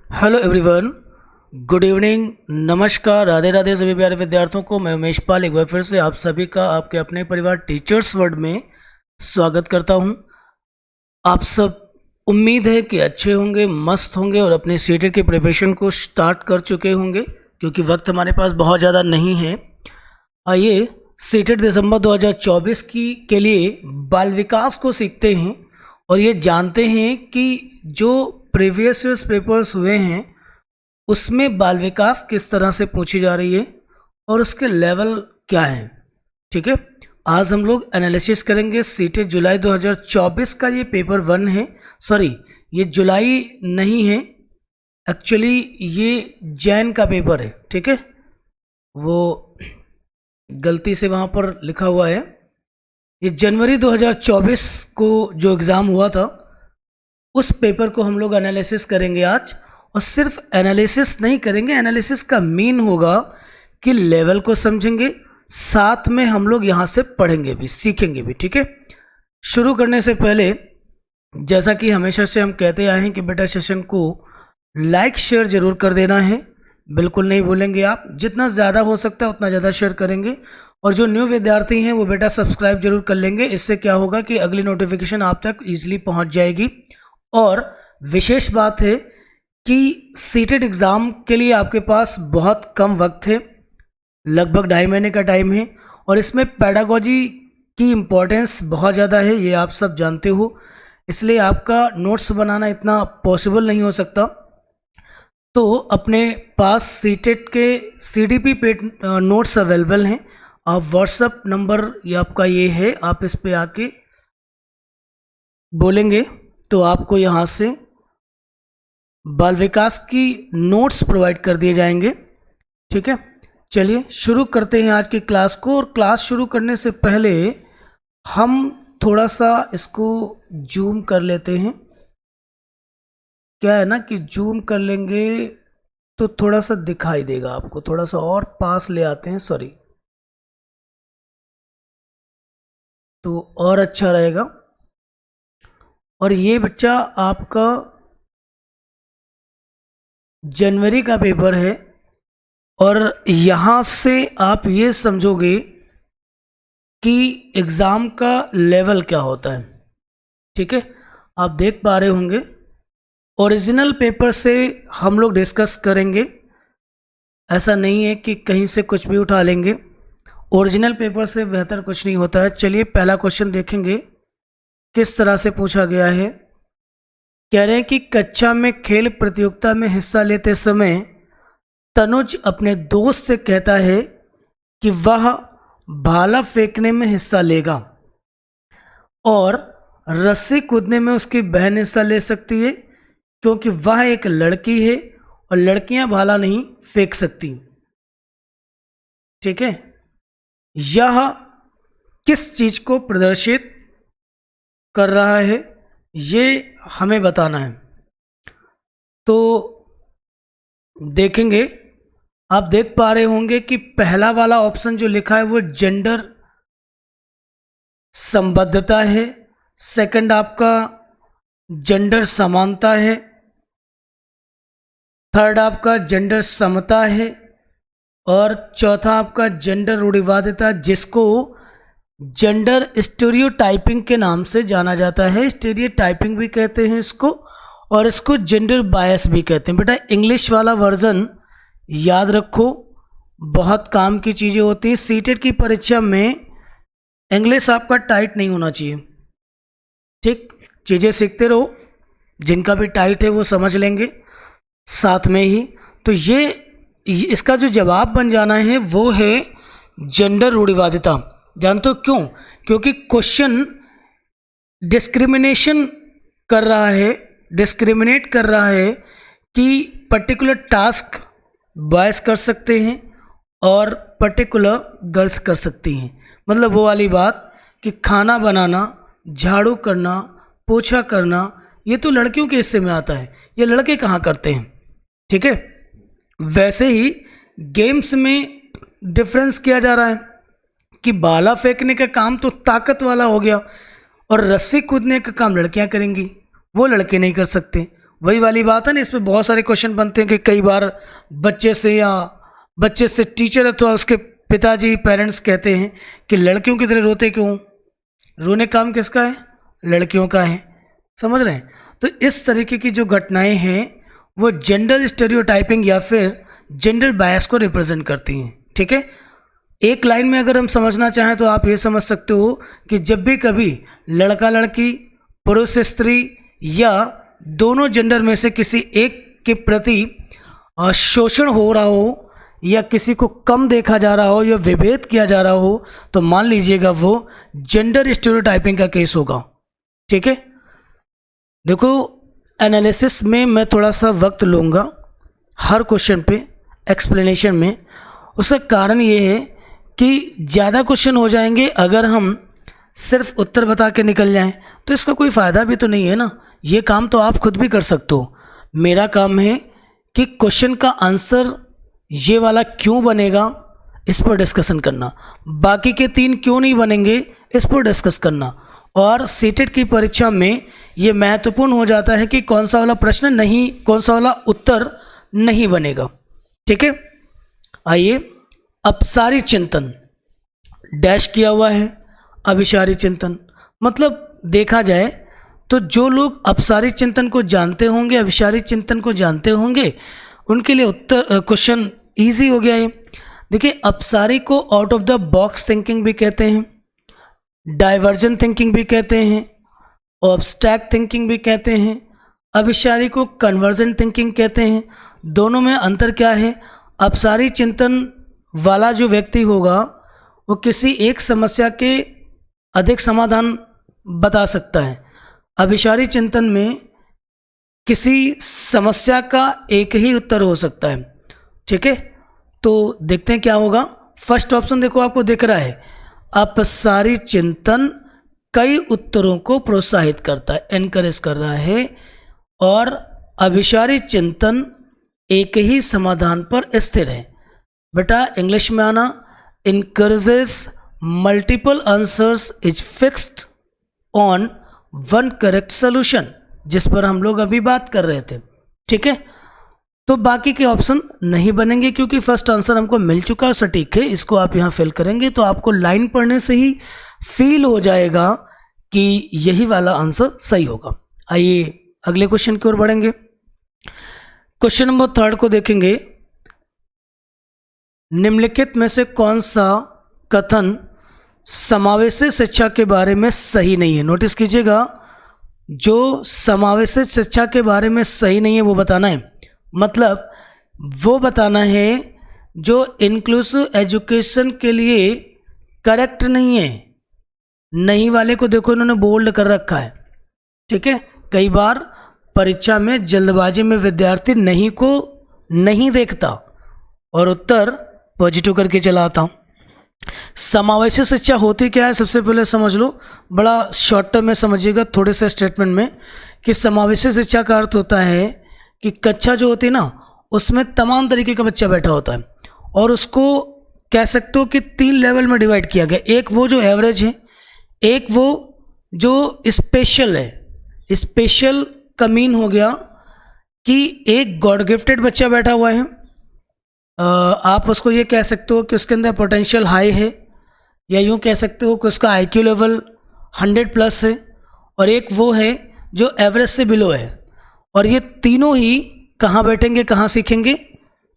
Hello everyone, good evening, नमस्कार, राधे राधे सभी प्यारे विद्यार्थियों को। मैं उमेश पाल एक बार फिर से आप सभी का आपके अपने परिवार टीचर्स वर्ल्ड में स्वागत करता हूं। आप सब उम्मीद है कि अच्छे होंगे, मस्त होंगे और अपने सीटेट के प्रिपरेशन को स्टार्ट कर चुके होंगे क्योंकि वक्त हमारे पास बहुत ज़्यादा नहीं है। आइए सीटेट दिसंबर 2024 के लिए बाल विकास को सीखते हैं और ये जानते हैं कि जो प्रीवियस ईयर्स पेपर्स हुए हैं उसमें बाल विकास किस तरह से पूछी जा रही है और उसके लेवल क्या हैं। ठीक है, आज हम लोग एनालिसिस करेंगे सीटेट जुलाई 2024 का। ये पेपर 1 है, सॉरी ये जुलाई नहीं है, एक्चुअली ये जैन का पेपर है। ठीक है, वो गलती से वहाँ पर लिखा हुआ है। ये जनवरी 2024 को जो एग्ज़ाम हुआ था उस पेपर को हम लोग एनालिसिस करेंगे आज। और सिर्फ एनालिसिस नहीं करेंगे, एनालिसिस का मीन होगा कि लेवल को समझेंगे, साथ में हम लोग यहाँ से पढ़ेंगे भी, सीखेंगे भी। ठीक है, शुरू करने से पहले जैसा कि हमेशा से हम कहते आए हैं कि बेटा सेशन को लाइक शेयर ज़रूर कर देना है, बिल्कुल नहीं भूलेंगे आप। जितना ज़्यादा हो सकता है उतना ज़्यादा शेयर करेंगे। और जो न्यू विद्यार्थी हैं वो बेटा सब्सक्राइब जरूर कर लेंगे। इससे क्या होगा कि अगली नोटिफिकेशन आप तक ईजिली पहुँच जाएगी। और विशेष बात है कि सीटेट एग्ज़ाम के लिए आपके पास बहुत कम वक्त है, लगभग 2.5 महीने का टाइम है और इसमें पेडागोजी की इम्पोर्टेंस बहुत ज़्यादा है, ये आप सब जानते हो। इसलिए आपका नोट्स बनाना इतना पॉसिबल नहीं हो सकता। तो अपने पास सीटेट के CDP पेड नोट्स अवेलेबल हैं। आप व्हाट्सएप नंबर ये आपका ये है, आप इस पे आके बोलेंगे तो आपको यहाँ से बाल विकास की नोट्स प्रोवाइड कर दिए जाएंगे। ठीक है, चलिए शुरू करते हैं आज की क्लास को। और क्लास शुरू करने से पहले हम थोड़ा सा इसको जूम कर लेते हैं। क्या है ना कि जूम कर लेंगे तो थोड़ा सा दिखाई देगा आपको, थोड़ा सा और पास ले आते हैं, सॉरी, तो और अच्छा रहेगा। और ये बच्चा आपका जनवरी का पेपर है और यहाँ से आप ये समझोगे कि एग्ज़ाम का लेवल क्या होता है। ठीक है, आप देख पा रहे होंगे ओरिजिनल पेपर से हम लोग डिस्कस करेंगे, ऐसा नहीं है कि कहीं से कुछ भी उठा लेंगे। ओरिजिनल पेपर से बेहतर कुछ नहीं होता है। चलिए पहला क्वेश्चन देखेंगे किस तरह से पूछा गया है। कह रहे हैं कि कक्षा में खेल प्रतियोगिता में हिस्सा लेते समय तनुज अपने दोस्त से कहता है कि वह भाला फेंकने में हिस्सा लेगा और रस्सी कूदने में उसकी बहन हिस्सा ले सकती है क्योंकि वह एक लड़की है और लड़कियां भाला नहीं फेंक सकती। ठीक है, यह किस चीज को प्रदर्शित कर रहा है ये हमें बताना है। तो देखेंगे, आप देख पा रहे होंगे कि पहला वाला ऑप्शन जो लिखा है वो जेंडर संबद्धता है, सेकंड आपका जेंडर समानता है, थर्ड आपका जेंडर समता है और चौथा आपका जेंडर रूढ़िवादिता, जिसको जेंडर स्टीरियोटाइपिंग के नाम से जाना जाता है। स्टीरियोटाइपिंग भी कहते हैं इसको और इसको जेंडर बायस भी कहते हैं। बेटा इंग्लिश वाला वर्जन याद रखो, बहुत काम की चीज़ें होती हैं। सीटेट की परीक्षा में इंग्लिश आपका टाइट नहीं होना चाहिए। ठीक, चीज़ें सीखते रहो, जिनका भी टाइट है वो समझ लेंगे साथ में ही। तो ये इसका जो जवाब बन जाना है वो है जेंडर रूढ़िवादिता। जानते हो क्यों? क्योंकि क्वेश्चन डिस्क्रिमिनेशन कर रहा है, डिस्क्रिमिनेट कर रहा है कि पर्टिकुलर टास्क बॉयज़ कर सकते हैं और पर्टिकुलर गर्ल्स कर सकती हैं। मतलब वो वाली बात कि खाना बनाना, झाड़ू करना, पोछा करना ये तो लड़कियों के हिस्से में आता है, ये लड़के कहाँ करते हैं। ठीक है, वैसे ही गेम्स में डिफरेंस किया जा रहा है कि भाला फेंकने का काम तो ताकत वाला हो गया और रस्सी कूदने का काम लड़कियां करेंगी, वो लड़के नहीं कर सकते। वही वाली बात है ना, इस पे बहुत सारे क्वेश्चन बनते हैं कि कई बार बच्चे से टीचर अथवा उसके पिताजी पेरेंट्स कहते हैं कि लड़कियों की तरह रोते क्यों, रोने काम किसका है, लड़कियों का है। समझ रहे हैं? तो इस तरीके की जो घटनाएं हैं वो जेंडर स्टेरियोटाइपिंग या फिर जेंडर बायस को रिप्रेजेंट करती हैं। ठीक है, एक लाइन में अगर हम समझना चाहें तो आप ये समझ सकते हो कि जब भी कभी लड़का लड़की, पुरुष स्त्री या दोनों जेंडर में से किसी एक के प्रति शोषण हो रहा हो या किसी को कम देखा जा रहा हो या विभेद किया जा रहा हो तो मान लीजिएगा वो जेंडर स्टेरियोटाइपिंग का केस होगा। ठीक है, देखो एनालिसिस में मैं थोड़ा सा वक्त लूँगा हर क्वेश्चन पे एक्सप्लेनेशन में। उसका कारण ये है कि ज़्यादा क्वेश्चन हो जाएंगे अगर हम सिर्फ उत्तर बता के निकल जाएं तो इसका कोई फ़ायदा भी तो नहीं है ना। ये काम तो आप खुद भी कर सकते हो। मेरा काम है कि क्वेश्चन का आंसर ये वाला क्यों बनेगा इस पर डिस्कशन करना, बाकी के 3 क्यों नहीं बनेंगे इस पर डिस्कस करना। और सीटेट की परीक्षा में ये महत्वपूर्ण हो जाता है कि कौन सा वाला प्रश्न नहीं, कौन सा वाला उत्तर नहीं बनेगा। ठीक है, आइए अपसारी चिंतन डैश किया हुआ है, अभिसारी चिंतन मतलब देखा जाए तो जो लोग अपसारी चिंतन को जानते होंगे, अभिसारी चिंतन को जानते होंगे, उनके लिए उत्तर क्वेश्चन इजी हो गया है। देखिए अपसारी को out of the box thinking भी कहते हैं, डाइवर्जन थिंकिंग भी कहते हैं, ऑब्स्ट्रैक्ट थिंकिंग भी कहते हैं। अभिसारी को कन्वर्जन थिंकिंग कहते हैं। दोनों में अंतर क्या है? अपसारी चिंतन वाला जो व्यक्ति होगा वो किसी एक समस्या के अधिक समाधान बता सकता है। अभिसारी चिंतन में किसी समस्या का एक ही उत्तर हो सकता है। ठीक है, तो देखते हैं क्या होगा। फर्स्ट ऑप्शन देखो आपको दिख रहा है, अपसारी चिंतन कई उत्तरों को प्रोत्साहित करता है, एनकरेज कर रहा है, और अभिसारी चिंतन एक ही समाधान पर स्थिर है। बेटा इंग्लिश में आना, encourages multiple answers is fixed on one correct solution, जिस पर हम लोग अभी बात कर रहे थे। ठीक है, तो बाकी के ऑप्शन नहीं बनेंगे क्योंकि फर्स्ट आंसर हमको मिल चुका है, सटीक है। इसको आप यहाँ फिल करेंगे तो आपको लाइन पढ़ने से ही फील हो जाएगा कि यही वाला आंसर सही होगा। आइए अगले क्वेश्चन की ओर बढ़ेंगे। क्वेश्चन नंबर 3 को देखेंगे। निम्नलिखित में से कौन सा कथन समावेशी शिक्षा के बारे में सही नहीं है? नोटिस कीजिएगा, जो समावेशी शिक्षा के बारे में सही नहीं है वो बताना है। मतलब वो बताना है जो इंक्लूसिव एजुकेशन के लिए करेक्ट नहीं है। नहीं वाले को देखो इन्होंने बोल्ड कर रखा है। ठीक है, कई बार परीक्षा में जल्दबाजी में विद्यार्थी नहीं को नहीं देखता और उत्तर पॉजिटिव करके चला आता हूँ। समावेशी शिक्षा होती क्या है सबसे पहले समझ लो, बड़ा शॉर्ट टर्म में समझिएगा थोड़े से स्टेटमेंट में, कि समावेशी शिक्षा का अर्थ होता है कि कक्षा जो होती है ना उसमें तमाम तरीके का बच्चा बैठा होता है और उसको कह सकते हो कि 3 लेवल में डिवाइड किया गया। एक वो जो एवरेज है, एक वो जो स्पेशल है। स्पेशल का मीन हो गया कि एक गॉड गिफ्टेड बच्चा बैठा हुआ है, आप उसको ये कह सकते हो कि उसके अंदर पोटेंशियल हाई है, या यूँ कह सकते हो कि उसका IQ लेवल 100+ है, और एक वो है जो एवरेज से बिलो है। और ये तीनों ही कहाँ बैठेंगे, कहाँ सीखेंगे?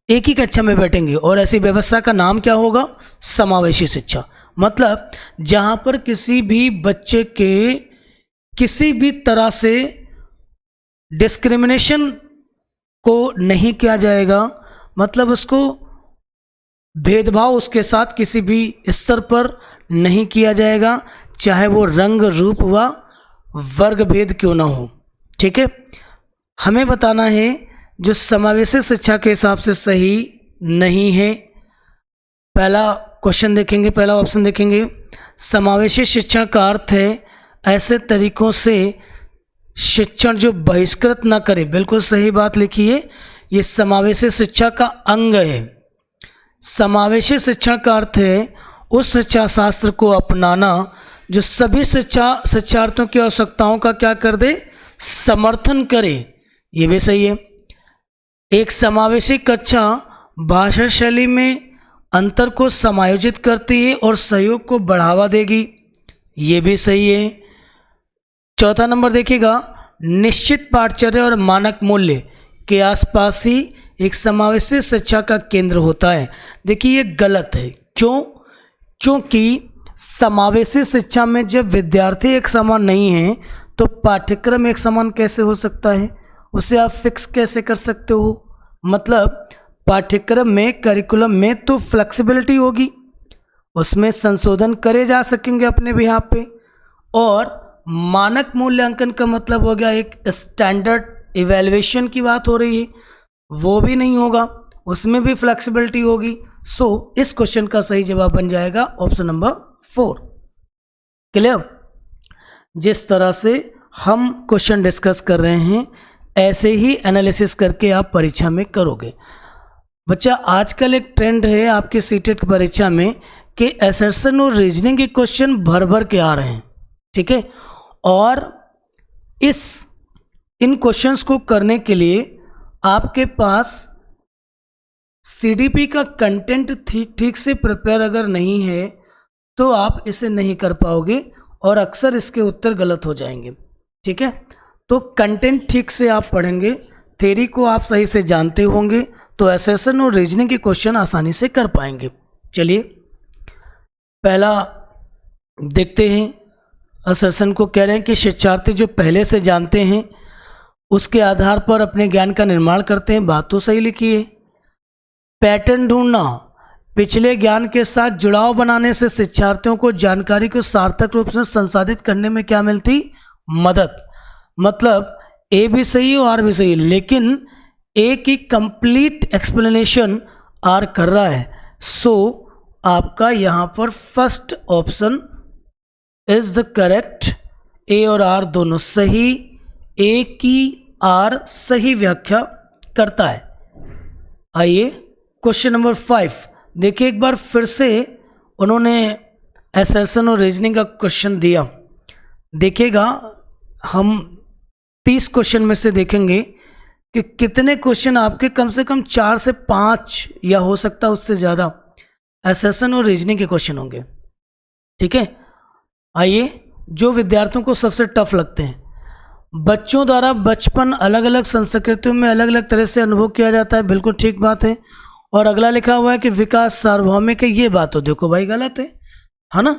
एक ही कक्षा में बैठेंगे। और ऐसी व्यवस्था का नाम क्या होगा? समावेशी शिक्षा। मतलब जहाँ पर किसी भी बच्चे के किसी भी तरह से डिस्क्रिमिनेशन को नहीं किया जाएगा, मतलब उसको भेदभाव उसके साथ किसी भी स्तर पर नहीं किया जाएगा, चाहे वो रंग रूप व वर्ग भेद क्यों ना हो। ठीक है, हमें बताना है जो समावेशी शिक्षा के हिसाब से सही नहीं है। पहला क्वेश्चन देखेंगे, पहला ऑप्शन देखेंगे, समावेशी शिक्षण का अर्थ है ऐसे तरीकों से शिक्षण जो बहिष्कृत ना करे। बिल्कुल सही बात लिखी है, ये समावेशी शिक्षा का अंग है। समावेशी शिक्षण का अर्थ है उस शिक्षा शास्त्र को अपनाना जो सभी शिक्षार्थियों की आवश्यकताओं का क्या कर दे? समर्थन करे, ये भी सही है। एक समावेशी कक्षा भाषा शैली में अंतर को समायोजित करती है और सहयोग को बढ़ावा देगी, ये भी सही है। चौथा नंबर देखिएगा, निश्चित पाठचर्या और मानक मूल्य के आसपास ही एक समावेशी शिक्षा का केंद्र होता है। देखिए ये गलत है। क्यों? क्योंकि समावेशी शिक्षा में जब विद्यार्थी एक समान नहीं है तो पाठ्यक्रम एक समान कैसे हो सकता है? उसे आप फिक्स कैसे कर सकते हो? मतलब पाठ्यक्रम में, करिकुलम में तो फ्लेक्सिबिलिटी होगी, उसमें संशोधन करे जा सकेंगे अपने बिहाफ पे। और मानक मूल्यांकन का मतलब हो गया एक स्टैंडर्ड इवैल्यूएशन की बात हो रही है, वो भी नहीं होगा, उसमें भी फ्लेक्सिबिलिटी होगी। सो इस क्वेश्चन का सही जवाब बन जाएगा ऑप्शन नंबर 4। क्लियर? जिस तरह से हम क्वेश्चन डिस्कस कर रहे हैं ऐसे ही एनालिसिस करके आप परीक्षा में करोगे। बच्चा आजकल एक ट्रेंड है आपके सीटेट की परीक्षा में कि असर्शन और रीजनिंग के क्वेश्चन भर भर के आ रहे हैं, ठीक है। और इन क्वेश्चंस को करने के लिए आपके पास सीडीपी का कंटेंट ठीक से प्रिपेयर अगर नहीं है तो आप इसे नहीं कर पाओगे और अक्सर इसके उत्तर गलत हो जाएंगे, ठीक है। तो कंटेंट ठीक से आप पढ़ेंगे, थ्योरी को आप सही से जानते होंगे तो असर्शन और रीजनिंग के क्वेश्चन आसानी से कर पाएंगे। चलिए पहला देखते हैं। असर्शन को कह रहे हैं कि शिक्षार्थी जो पहले से जानते हैं उसके आधार पर अपने ज्ञान का निर्माण करते हैं। बात तो सही लिखी है। पैटर्न ढूंढना, पिछले ज्ञान के साथ जुड़ाव बनाने से शिक्षार्थियों को जानकारी को सार्थक रूप से संसाधित करने में क्या मिलती? मदद। मतलब ए भी सही है और आर भी सही है, लेकिन ए की कंप्लीट एक्सप्लेनेशन आर कर रहा है। सो आपका यहाँ पर first option is the correct. A और आर दोनों सही, ए की आर सही व्याख्या करता है। आइए क्वेश्चन नंबर 5 देखिए, एक बार फिर से उन्होंने असर्शन और रीजनिंग का क्वेश्चन दिया। देखिएगा हम 30 क्वेश्चन में से देखेंगे कि कितने क्वेश्चन आपके कम से कम 4 से 5 या हो सकता है उससे ज़्यादा असर्शन और रीजनिंग के क्वेश्चन होंगे, ठीक है। आइए जो विद्यार्थियों को सबसे टफ लगते हैं। बच्चों द्वारा बचपन अलग अलग संस्कृतियों में अलग अलग तरह से अनुभव किया जाता है, बिल्कुल ठीक बात है। और अगला लिखा हुआ है कि विकास सार्वभौमिक है, ये बात तो देखो भाई गलत है ना।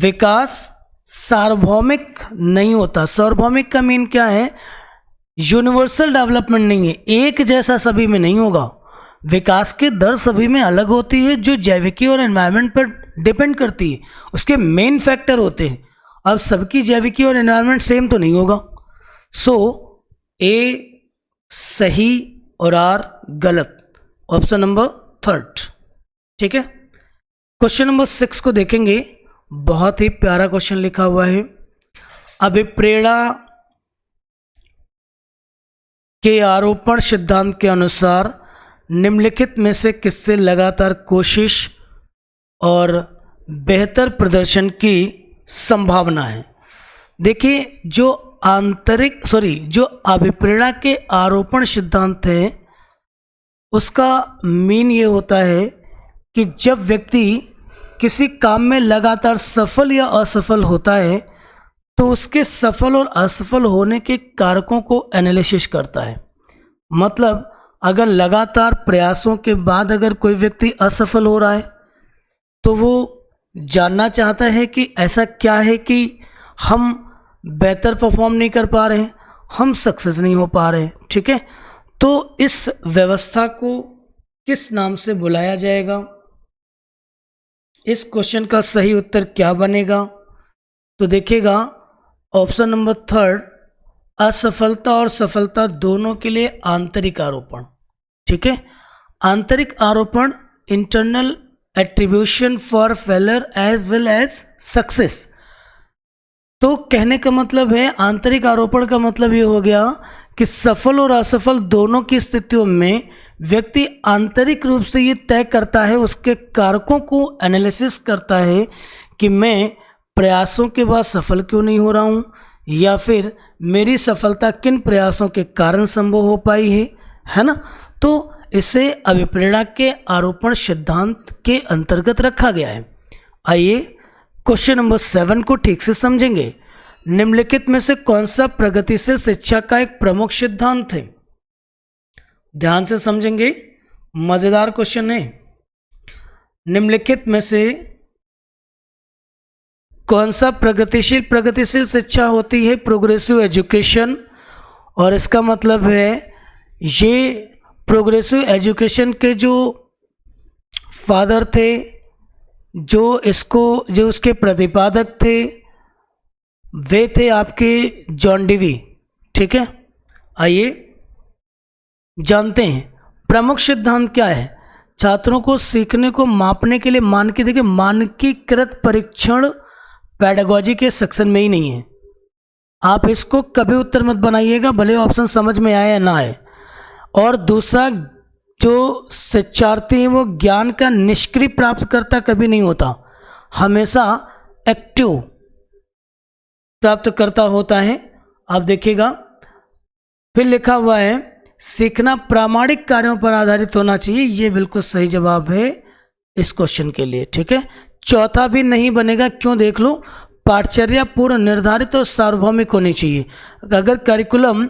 विकास सार्वभौमिक नहीं होता। सार्वभौमिक का मीन क्या है? यूनिवर्सल डेवलपमेंट नहीं है, एक जैसा सभी में नहीं होगा। विकास की दर सभी में अलग होती है जो जैविकी और एनवायरनमेंट पर डिपेंड करती है, उसके मेन फैक्टर होते हैं। अब सबकी जैविकी और एनवायरनमेंट सेम तो नहीं होगा। सो ए सही और आर गलत, ऑप्शन नंबर 3, ठीक है। क्वेश्चन नंबर 6 को देखेंगे, बहुत ही प्यारा क्वेश्चन लिखा हुआ है। अभिप्रेरणा के आरोपण सिद्धांत के अनुसार निम्नलिखित में से किससे लगातार कोशिश और बेहतर प्रदर्शन की संभावना है? देखिए जो अभिप्रेरणा के आरोपण सिद्धांत है उसका मीन ये होता है कि जब व्यक्ति किसी काम में लगातार सफल या असफल होता है तो उसके सफल और असफल होने के कारकों को एनालिसिस करता है। मतलब अगर लगातार प्रयासों के बाद अगर कोई व्यक्ति असफल हो रहा है तो वो जानना चाहता है कि ऐसा क्या है कि हम बेहतर परफॉर्म नहीं कर पा रहे हैं, हम सक्सेस नहीं हो पा रहे हैं, ठीक है। तो इस व्यवस्था को किस नाम से बुलाया जाएगा? इस क्वेश्चन का सही उत्तर क्या बनेगा? तो देखिएगा ऑप्शन नंबर 3, असफलता और सफलता दोनों के लिए आंतरिक आरोपण, ठीक है। आंतरिक आरोपण, internal attribution for failure as well as success. तो कहने का मतलब है आंतरिक आरोपण का मतलब ये हो गया कि सफल और असफल दोनों की स्थितियों में व्यक्ति आंतरिक रूप से ये तय करता है, उसके कारकों को एनालिसिस करता है कि मैं प्रयासों के बाद सफल क्यों नहीं हो रहा हूँ, या फिर मेरी सफलता किन प्रयासों के कारण संभव हो पाई है ना। तो इसे अभिप्रेरणा के आरोपण सिद्धांत के अंतर्गत रखा गया है। आइए क्वेश्चन नंबर 7 को ठीक से समझेंगे। निम्नलिखित में से कौन सा प्रगतिशील शिक्षा का एक प्रमुख सिद्धांत है? ध्यान से समझेंगे, मजेदार क्वेश्चन है। निम्नलिखित में से कौन सा प्रगतिशील शिक्षा होती है? Progressive education. और इसका मतलब है ये प्रोग्रेसिव एजुकेशन के जो फादर थे, जो उसके प्रतिपादक थे, वे थे आपके जॉन डीवी। ठीक है, आइए जानते हैं प्रमुख सिद्धांत क्या है। छात्रों को सीखने को मापने के लिए मानकीकृत परीक्षण पेडागोजी के सेक्शन में ही नहीं है। आप इसको कभी उत्तर मत बनाइएगा, भले ऑप्शन समझ में आए या ना आए। और दूसरा, जो शिक्षार्थी है वो ज्ञान का निष्क्रिय प्राप्तकर्ता कभी नहीं होता, हमेशा एक्टिव प्राप्तकर्ता होता है। आप देखिएगा, फिर लिखा हुआ है सीखना प्रामाणिक कार्यों पर आधारित होना चाहिए। ये बिल्कुल सही जवाब है इस क्वेश्चन के लिए। ठीक है, चौथा भी नहीं बनेगा, क्यों देख लो, पाठचर्या पूर्व निर्धारित और सार्वभौमिक होनी चाहिए। अगर करिकुलम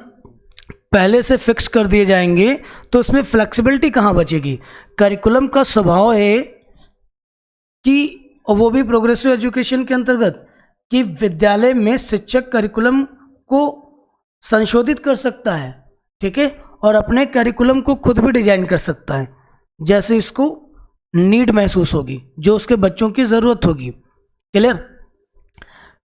पहले से फिक्स कर दिए जाएंगे तो उसमें फ्लेक्सिबिलिटी कहाँ बचेगी। करिकुलम का स्वभाव है कि, और वो भी प्रोग्रेसिव एजुकेशन के अंतर्गत, कि विद्यालय में शिक्षक करिकुलम को संशोधित कर सकता है। ठीक है, और अपने करिकुलम को खुद भी डिजाइन कर सकता है, जैसे इसको नीड महसूस होगी, जो उसके बच्चों की ज़रूरत होगी। क्लियर।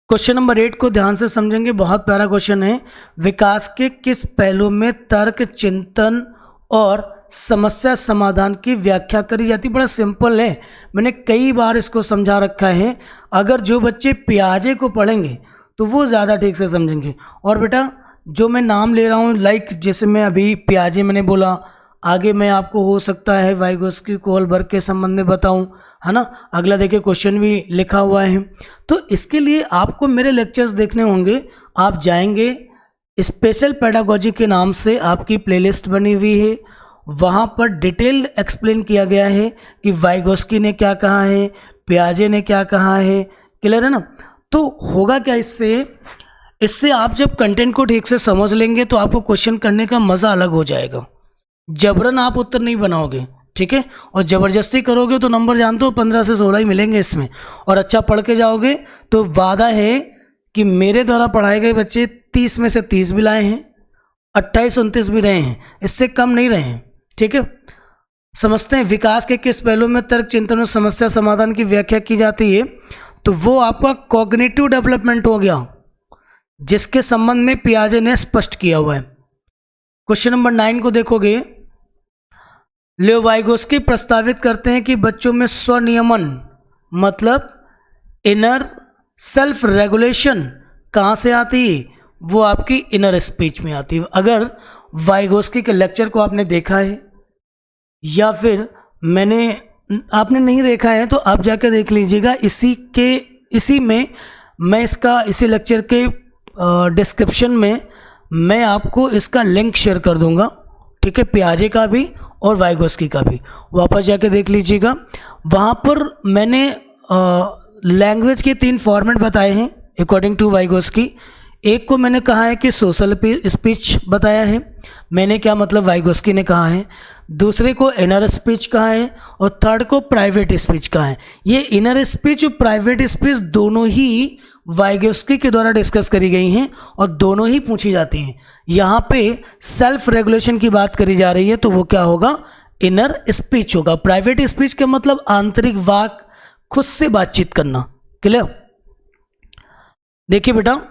क्वेश्चन नंबर 8 को ध्यान से समझेंगे, बहुत प्यारा क्वेश्चन है। विकास के किस पहलू में तर्क, चिंतन और समस्या समाधान की व्याख्या करी जाती? बड़ा सिंपल है, मैंने कई बार इसको समझा रखा है। अगर जो बच्चे पियाजे को पढ़ेंगे तो वो ज़्यादा ठीक से समझेंगे। और बेटा जो मैं नाम ले रहा हूँ, लाइक जैसे मैं अभी पियाजे मैंने बोला, आगे मैं आपको हो सकता है वाइगोस्की कोहलबर्ग के संबंध में बताऊं, है ना। अगला देखिए क्वेश्चन भी लिखा हुआ है। तो इसके लिए आपको मेरे लेक्चर्स देखने होंगे। आप जाएंगे, स्पेशल पेडागोजी के नाम से आपकी प्लेलिस्ट बनी हुई है, वहाँ पर डिटेल्ड एक्सप्लेन किया गया है कि वाइगोस्की ने क्या कहा है, पियाजे ने क्या कहा है। क्लियर है ना। तो होगा क्या इससे आप जब कंटेंट को ठीक से समझ लेंगे तो आपको क्वेश्चन करने का मज़ा अलग हो जाएगा। जबरन आप उत्तर नहीं बनाओगे, ठीक है, और ज़बरदस्ती करोगे तो नंबर जानते हो 15 से 16 ही मिलेंगे इसमें। और अच्छा पढ़ के जाओगे तो वादा है कि मेरे द्वारा पढ़ाए गए बच्चे 30 में से 30 भी लाए हैं, 28-29 भी रहे हैं, इससे कम नहीं रहे हैं। ठीक है, समझते हैं विकास के किस पहलू में तर्क, चिंतन और समस्या समाधान की व्याख्या की जाती है। तो वो आपका कॉग्निटिव डेवलपमेंट हो गया, जिसके संबंध में पियाजे ने स्पष्ट किया हुआ है। क्वेश्चन नंबर 9 को देखोगे, लियो वाइगोस्की प्रस्तावित करते हैं कि बच्चों में स्वनियमन मतलब इनर सेल्फ रेगुलेशन कहाँ से आती है? वो आपकी इनर स्पीच में आती है। अगर वाइगोस्की के लेक्चर को आपने देखा है या फिर आपने नहीं देखा है तो आप जाकर देख लीजिएगा। इसी में मैं इसी लेक्चर के डिस्क्रिप्शन में मैं आपको इसका लिंक शेयर कर दूंगा। ठीक है, पियाजे का भी और वाइगोस्की का भी, वापस जाके देख लीजिएगा। वहाँ पर मैंने लैंग्वेज के 3 फॉर्मेट बताए हैं अकॉर्डिंग टू वाइगोस्की। एक को मैंने कहा है कि सोशल स्पीच बताया है, मैंने क्या मतलब वाइगोस्की ने कहा है। दूसरे को इनर स्पीच कहा है और थर्ड को प्राइवेट स्पीच कहा है। ये इनर स्पीच और प्राइवेट स्पीच दोनों ही वाइगोस्की के द्वारा डिस्कस करी गई हैं और दोनों ही पूछी जाती हैं। यहाँ पे सेल्फ रेगुलेशन की बात करी जा रही है तो वो क्या होगा? इनर स्पीच होगा। प्राइवेट स्पीच का मतलब आंतरिक वाक, खुद से बातचीत करना। क्लियर। देखिए बेटा,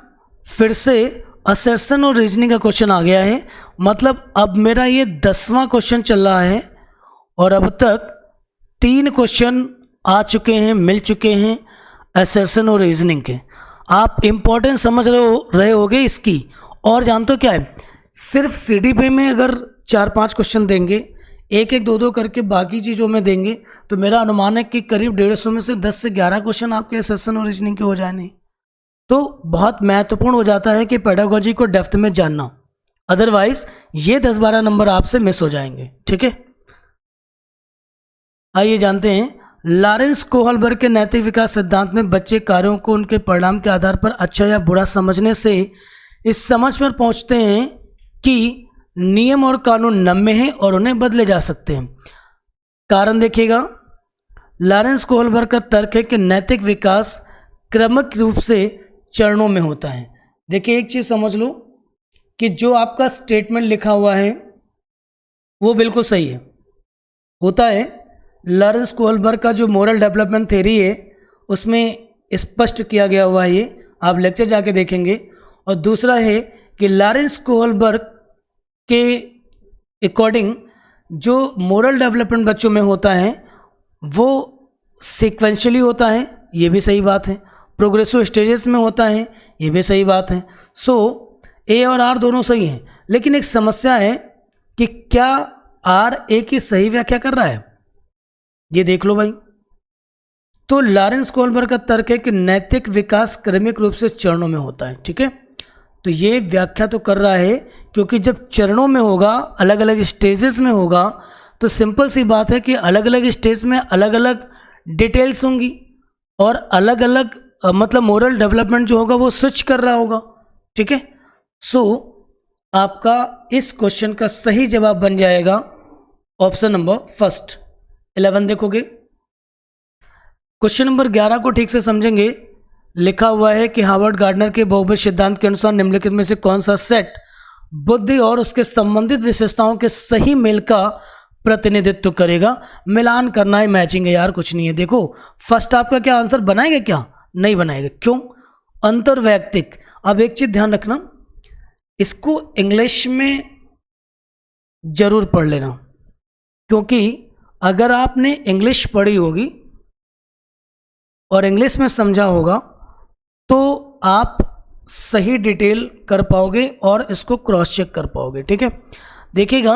फिर से असर्शन और रीजनिंग का क्वेश्चन आ गया है। मतलब अब मेरा ये 10वां क्वेश्चन चल रहा है और अब तक 3 क्वेश्चन आ चुके हैं, मिल चुके हैं असर्शन और रीजनिंग के। आप इंपॉर्टेंस समझ रहे होगे इसकी। और जानते हो क्या है, सिर्फ सीडीपी में अगर 4-5 क्वेश्चन देंगे, 1-1, 2-2 करके बाकी चीज़ों में देंगे, तो मेरा अनुमान है कि करीब 150 में से 10 से 11 क्वेश्चन आपके असर्शन और रीजनिंग के हो जाए। नहीं तो बहुत महत्वपूर्ण हो जाता है कि पेडागोजी को डेप्थ में जानना, अदरवाइज ये 10-12 नंबर आपसे मिस हो जाएंगे। ठीक है, आइए जानते हैं लॉरेंस कोहलबर्ग के नैतिक विकास सिद्धांत में बच्चे कार्यों को उनके परिणाम के आधार पर अच्छा या बुरा समझने से इस समझ पर पहुंचते हैं कि नियम और कानून नम्य हैं और उन्हें बदले जा सकते हैं। कारण देखिएगा, लॉरेंस कोहलबर्ग का तर्क है कि नैतिक विकास क्रमिक रूप से चरणों में होता है। देखिए एक चीज़ समझ लो कि जो आपका स्टेटमेंट लिखा हुआ है वो बिल्कुल सही है, होता है। लॉरेंस कोहलबर्ग का जो मोरल डेवलपमेंट थ्योरी है उसमें स्पष्ट किया गया हुआ है, ये आप लेक्चर जाके देखेंगे। और दूसरा है कि लॉरेंस कोहलबर्ग के अकॉर्डिंग जो मोरल डेवलपमेंट बच्चों में होता है वो सीक्वेंशियली होता है, ये भी सही बात है। प्रोग्रेसिव स्टेजेस में होता है, ये भी सही बात है। सो ए और आर दोनों सही हैं, लेकिन एक समस्या है कि क्या आर ए की सही व्याख्या कर रहा है, ये देख लो भाई। तो लॉरेंस कोहलबर्ग का तर्क है कि नैतिक विकास क्रमिक रूप से चरणों में होता है। ठीक है, तो ये व्याख्या तो कर रहा है क्योंकि जब चरणों में होगा, अलग अलग स्टेजेस में होगा, तो सिंपल सी बात है कि अलग अलग स्टेज में अलग अलग डिटेल्स होंगी और अलग अलग मतलब मोरल डेवलपमेंट जो होगा वो स्विच कर रहा होगा। ठीक है, सो आपका इस क्वेश्चन का सही जवाब बन जाएगा ऑप्शन नंबर फर्स्ट। 11 देखोगे, क्वेश्चन नंबर 11 को ठीक से समझेंगे। लिखा हुआ है कि हार्वर्ड गार्डनर के बहुपद सिद्धांत के अनुसार निम्नलिखित में से कौन सा सेट बुद्धि और उसके संबंधित विशेषताओं के सही मेल का प्रतिनिधित्व करेगा। मिलान करना है, मैचिंग है यार, कुछ नहीं है। देखो फर्स्ट आपका क्या आंसर बनाएगा, क्या नहीं बनाएगा, क्यों? अंतर्वैयक्तिक। अब एक चीज ध्यान रखना, इसको इंग्लिश में जरूर पढ़ लेना, क्योंकि अगर आपने इंग्लिश पढ़ी होगी और इंग्लिश में समझा होगा तो आप सही डिटेल कर पाओगे और इसको क्रॉस चेक कर पाओगे। ठीक है, देखिएगा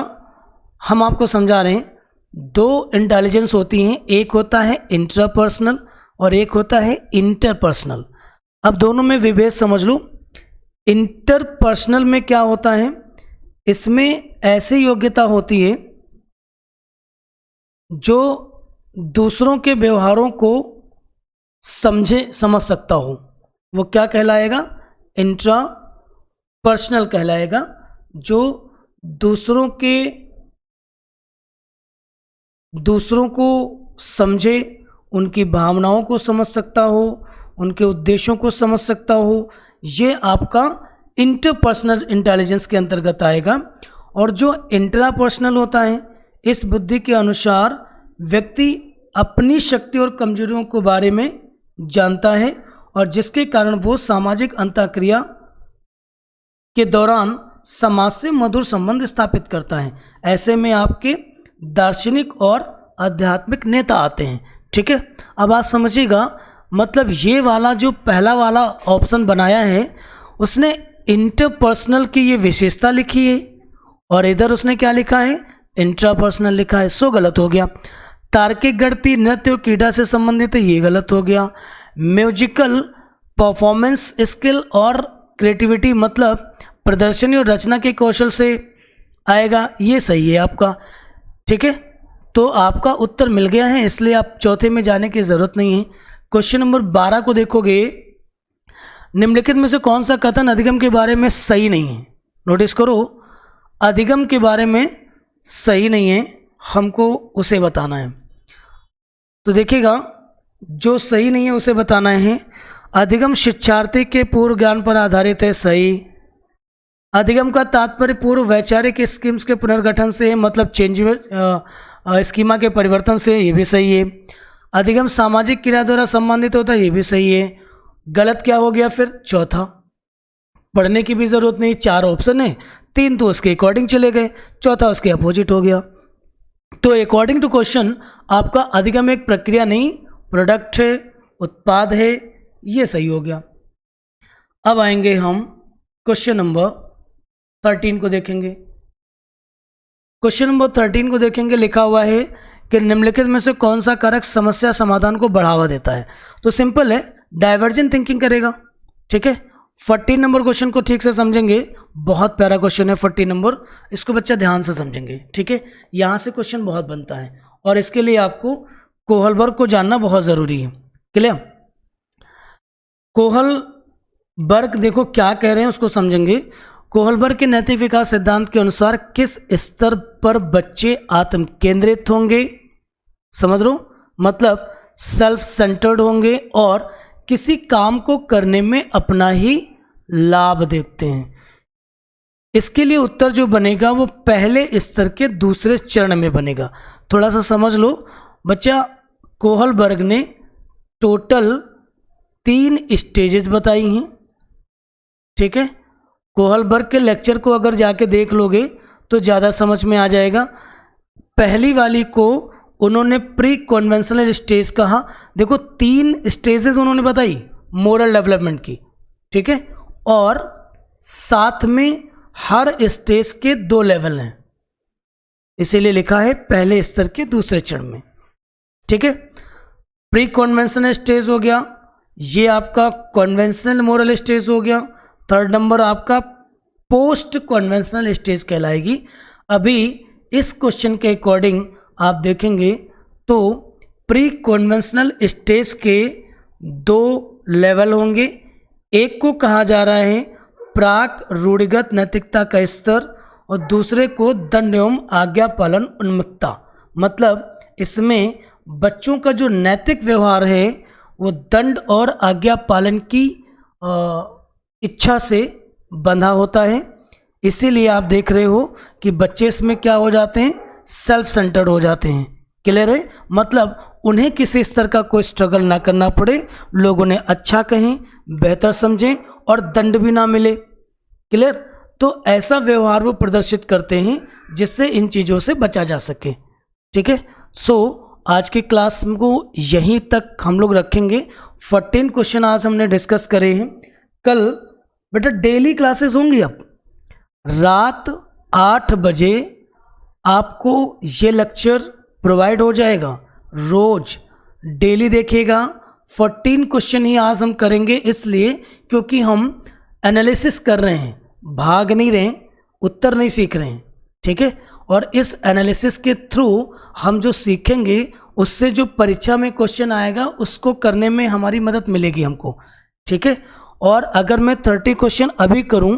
हम आपको समझा रहे हैं, दो इंटेलिजेंस होती हैं, एक होता है इंट्रापर्सनल और एक होता है इंटरपर्सनल। अब दोनों में विभेद समझ लो। इंटरपर्सनल में क्या होता है, इसमें ऐसी योग्यता होती है जो दूसरों के व्यवहारों को समझ सकता हो, वो क्या कहलाएगा, इंट्रापर्सनल कहलाएगा। जो दूसरों को समझे, उनकी भावनाओं को समझ सकता हो, उनके उद्देश्यों को समझ सकता हो, ये आपका इंटरपर्सनल इंटेलिजेंस के अंतर्गत आएगा। और जो इंट्रापर्सनल होता है, इस बुद्धि के अनुसार व्यक्ति अपनी शक्ति और कमजोरियों के बारे में जानता है और जिसके कारण वो सामाजिक अंतःक्रिया के दौरान समाज से मधुर संबंध स्थापित करता है। ऐसे में आपके दार्शनिक और आध्यात्मिक नेता आते हैं। ठीक है, अब आप समझिएगा, मतलब ये वाला जो पहला वाला ऑप्शन बनाया है उसने इंटरपर्सनल की ये विशेषता लिखी है और इधर उसने क्या लिखा है, इंट्रापर्सनल लिखा है। सो गलत हो गया। तार्किक गणित, नृत्य और क्रीड़ा से संबंधित है, ये गलत हो गया। म्यूजिकल परफॉर्मेंस स्किल और क्रिएटिविटी मतलब प्रदर्शनी और रचना के कौशल से आएगा, ये सही है आपका। ठीक है, तो आपका उत्तर मिल गया है, इसलिए आप चौथे में जाने की ज़रूरत नहीं है। क्वेश्चन नंबर 12 को देखोगे, निम्नलिखित में से कौन सा कथन अधिगम के बारे में सही नहीं है। नोटिस करो, अधिगम के बारे में सही नहीं है, हमको उसे बताना है। तो देखिएगा, जो सही नहीं है उसे बताना है। अधिगम शिक्षार्थी के पूर्व ज्ञान पर आधारित है, सही। अधिगम का तात्पर्य पूर्व वैचारिक स्कीम्स के पुनर्गठन से है, मतलब चेंजेबल स्कीमा के परिवर्तन से, ये भी सही है। अधिगम सामाजिक क्रिया द्वारा संबंधित होता है, ये भी सही है। गलत क्या हो गया फिर, चौथा। पढ़ने की भी जरूरत नहीं, 4 ऑप्शन है, 3 तो उसके अकॉर्डिंग चले गए, चौथा उसके अपोजिट हो गया। तो अकॉर्डिंग टू क्वेश्चन आपका अधिगम एक प्रक्रिया नहीं, प्रोडक्ट है, उत्पाद है, ये सही हो गया। अब आएंगे हम क्वेश्चन नंबर 13 को देखेंगे। क्वेश्चन नंबर 13 को देखेंगे, लिखा हुआ है कि निम्नलिखित में से कौन सा कारक समस्या समाधान को बढ़ावा देता है। तो सिंपल है, डाइवर्जेंट थिंकिंग करेगा। ठीक है। 14 नंबर क्वेश्चन को ठीक से समझेंगे, बहुत प्यारा क्वेश्चन है 14 नंबर, इसको बच्चा ध्यान से समझेंगे, ठीक है। यहाँ से क्वेश्चन बहुत बनता है और इसके लिए आपको कोहलबर्ग को जानना बहुत ज़रूरी है। क्लियर? कोहलबर्ग देखो क्या कह रहे हैं उसको समझेंगे। कोहलबर्ग के नैतिक विकास सिद्धांत के अनुसार किस स्तर पर बच्चे आत्म केंद्रित होंगे? समझ लो, मतलब सेल्फ सेंटर्ड होंगे और किसी काम को करने में अपना ही लाभ देखते हैं। इसके लिए उत्तर जो बनेगा वो पहले स्तर के दूसरे चरण में बनेगा। थोड़ा सा समझ लो बच्चा, कोहलबर्ग ने टोटल 3 स्टेजेस बताई हैं, ठीक है। कोहलबर्ग के लेक्चर को अगर जाके देख लोगे तो ज़्यादा समझ में आ जाएगा। पहली वाली को उन्होंने प्री कन्वेंशनल स्टेज कहा। देखो 3 स्टेजेस उन्होंने बताई मोरल डेवलपमेंट की, ठीक है, और साथ में हर स्टेज के 2 लेवल हैं, इसीलिए लिखा है पहले स्तर के दूसरे चरण में, ठीक है। प्री कन्वेंशनल स्टेज हो गया, ये आपका कन्वेंशनल मोरल स्टेज हो गया। 3rd नंबर आपका पोस्ट कन्वेंशनल स्टेज कहलाएगी। अभी इस क्वेश्चन के अकॉर्डिंग आप देखेंगे तो प्री कन्वेंशनल स्टेज के 2 लेवल होंगे। एक को कहा जा रहा है प्राक रूढ़िगत नैतिकता का स्तर और दूसरे को दंड एवं आज्ञा पालन उन्मुखता। मतलब इसमें बच्चों का जो नैतिक व्यवहार है वो दंड और आज्ञा पालन की इच्छा से बंधा होता है। इसीलिए आप देख रहे हो कि बच्चे इसमें क्या हो जाते हैं, सेल्फ सेंटर्ड हो जाते हैं। क्लियर है? मतलब उन्हें किसी स्तर का कोई स्ट्रगल ना करना पड़े, लोग उन्हें अच्छा कहें, बेहतर समझें और दंड भी ना मिले। क्लियर? तो ऐसा व्यवहार वो प्रदर्शित करते हैं जिससे इन चीज़ों से बचा जा सके, ठीक है। आज की क्लास को यहीं तक हम लोग रखेंगे। 14 क्वेश्चन आज हमने डिस्कस करे हैं। कल बेटा डेली क्लासेस होंगी, अब रात 8 बजे आपको ये लेक्चर प्रोवाइड हो जाएगा, रोज डेली देखिएगा। 14 क्वेश्चन ही आज हम करेंगे, इसलिए क्योंकि हम एनालिसिस कर रहे हैं, भाग नहीं रहे, उत्तर नहीं सीख रहे हैं, ठीक है। और इस एनालिसिस के थ्रू हम जो सीखेंगे उससे जो परीक्षा में क्वेश्चन आएगा उसको करने में हमारी मदद मिलेगी हमको, ठीक है। और अगर मैं 30 क्वेश्चन अभी करूं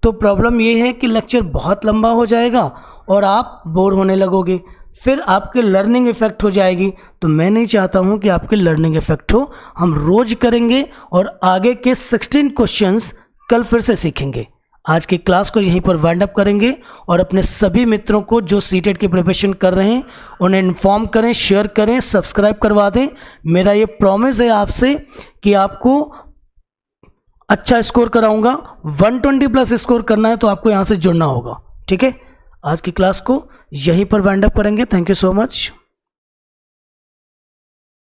तो प्रॉब्लम ये है कि लेक्चर बहुत लंबा हो जाएगा और आप बोर होने लगोगे, फिर आपके लर्निंग इफेक्ट हो जाएगी। तो मैं नहीं चाहता हूं कि आपके लर्निंग इफेक्ट हो। हम रोज करेंगे और आगे के 16 क्वेश्चंस कल फिर से सीखेंगे। आज की क्लास को यहीं पर वाइंड अप करेंगे और अपने सभी मित्रों को जो सीटेट की प्रिपरेशन कर रहे हैं उन्हें इन्फॉर्म करें, शेयर करें, सब्सक्राइब करवा दें। मेरा ये प्रॉमिस है आपसे कि आपको अच्छा स्कोर कराऊंगा। 120 प्लस स्कोर करना है तो आपको यहाँ से जुड़ना होगा, ठीक है। आज की क्लास को यहीं पर वाइंड अप करेंगे। Thank you so much.